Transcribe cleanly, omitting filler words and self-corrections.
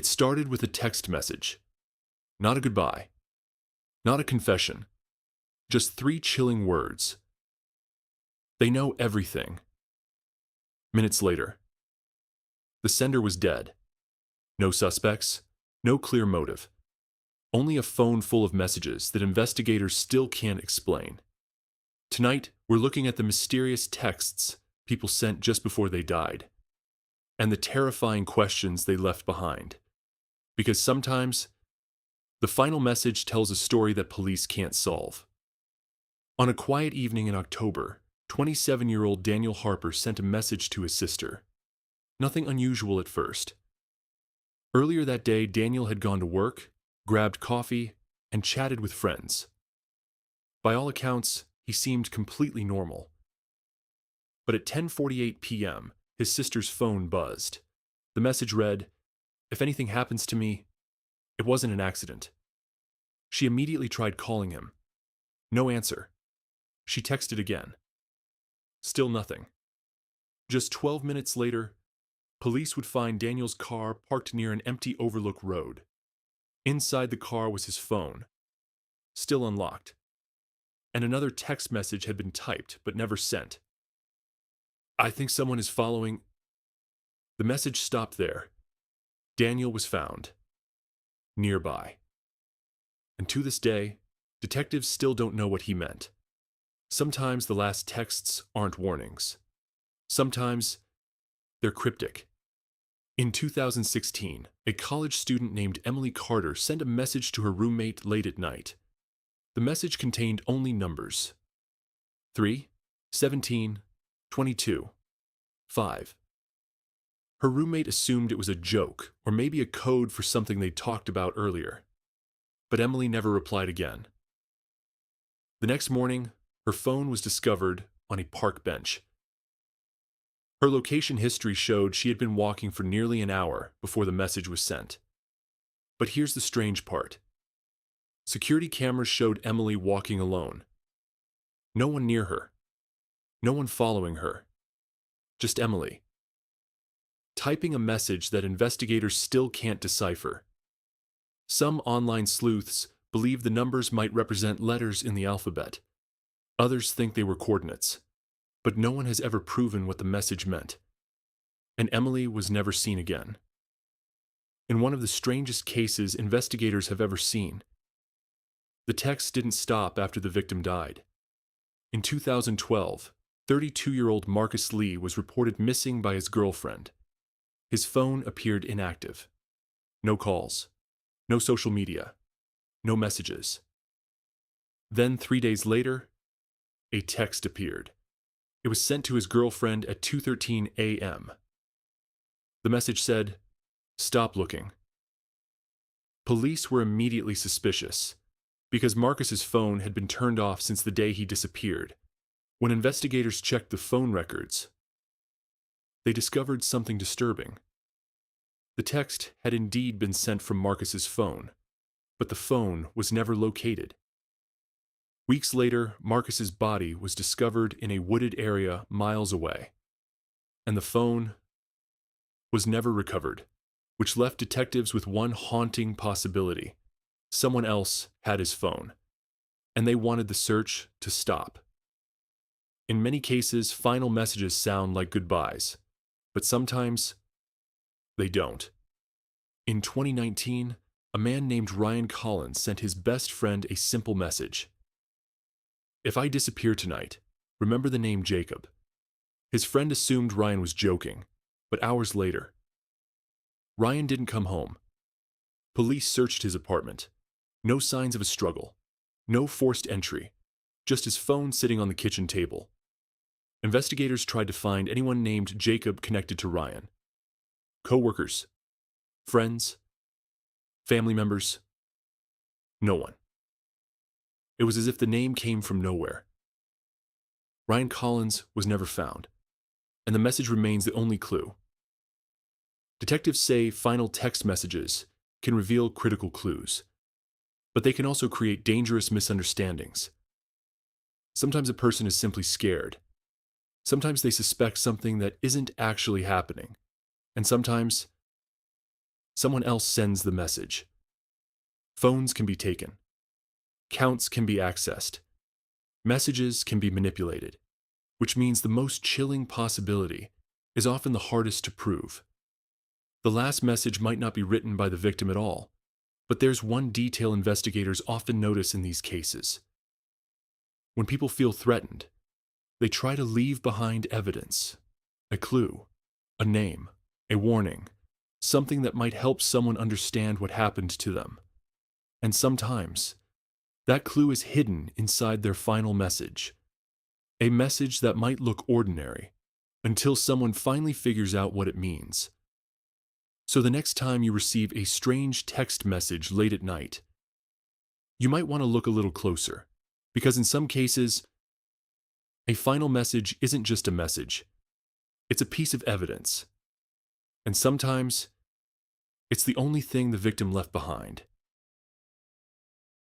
It started with a text message. Not a goodbye. Not a confession. Just 3 chilling words. They know everything. Minutes later. The sender was dead. No suspects, no clear motive. Only a phone full of messages that investigators still can't explain. Tonight, we're looking at the mysterious texts people sent just before they died, and the terrifying questions they left behind. Because sometimes, the final message tells a story that police can't solve. On a quiet evening in October, 27-year-old Daniel Harper sent a message to his sister. Nothing unusual at first. Earlier that day, Daniel had gone to work, grabbed coffee, and chatted with friends. By all accounts, he seemed completely normal. But at 10:48 p.m., his sister's phone buzzed. The message read, "If anything happens to me, it wasn't an accident." She immediately tried calling him. No answer. She texted again. Still nothing. Just 12 minutes later, police would find Daniel's car parked near an empty overlook road. Inside the car was his phone, still unlocked. And another text message had been typed but never sent. "I think someone is following." The message stopped there. Daniel was found. Nearby. And to this day, detectives still don't know what he meant. Sometimes the last texts aren't warnings. Sometimes they're cryptic. In 2016, a college student named Emily Carter sent a message to her roommate late at night. The message contained only numbers. 3, 17, 22, 5. Her roommate assumed it was a joke or maybe a code for something they talked about earlier. But Emily never replied again. The next morning, her phone was discovered on a park bench. Her location history showed she had been walking for nearly an hour before the message was sent. But here's the strange part. Security cameras showed Emily walking alone. No one near her. No one following her. Just Emily. Typing a message that investigators still can't decipher. Some online sleuths believe the numbers might represent letters in the alphabet. Others think they were coordinates. But no one has ever proven what the message meant. And Emily was never seen again. In one of the strangest cases investigators have ever seen. The text didn't stop after the victim died. In 2012, 32-year-old Marcus Lee was reported missing by his girlfriend. His phone appeared inactive. No calls. No social media. No messages. Then 3 days later, a text appeared. It was sent to his girlfriend at 2:13 a.m. The message said, "Stop looking." Police were immediately suspicious, because Marcus's phone had been turned off since the day he disappeared. When investigators checked the phone records, they discovered something disturbing. The text had indeed been sent from Marcus's phone, but the phone was never located. Weeks later, Marcus's body was discovered in a wooded area miles away, and the phone was never recovered, which left detectives with one haunting possibility. Someone else had his phone, and they wanted the search to stop. In many cases, final messages sound like goodbyes, but sometimes they don't. In 2019, a man named Ryan Collins sent his best friend a simple message. "If I disappear tonight, remember the name Jacob." His friend assumed Ryan was joking, but hours later, Ryan didn't come home. Police searched his apartment. No signs of a struggle. No forced entry. Just his phone sitting on the kitchen table. Investigators tried to find anyone named Jacob connected to Ryan. Co-workers, friends, family members. No one. It was as if the name came from nowhere. Ryan Collins was never found, and the message remains the only clue. Detectives say final text messages can reveal critical clues, but they can also create dangerous misunderstandings. Sometimes a person is simply scared. Sometimes they suspect something that isn't actually happening, and sometimes someone else sends the message. Phones can be taken. Counts can be accessed. Messages can be manipulated, which means the most chilling possibility is often the hardest to prove. The last message might not be written by the victim at all, but there's one detail investigators often notice in these cases. When people feel threatened, they try to leave behind evidence, a clue, a name, a warning, something that might help someone understand what happened to them. And sometimes, that clue is hidden inside their final message, a message that might look ordinary until someone finally figures out what it means. So the next time you receive a strange text message late at night, you might want to look a little closer, because in some cases, a final message isn't just a message, it's a piece of evidence. And sometimes, it's the only thing the victim left behind.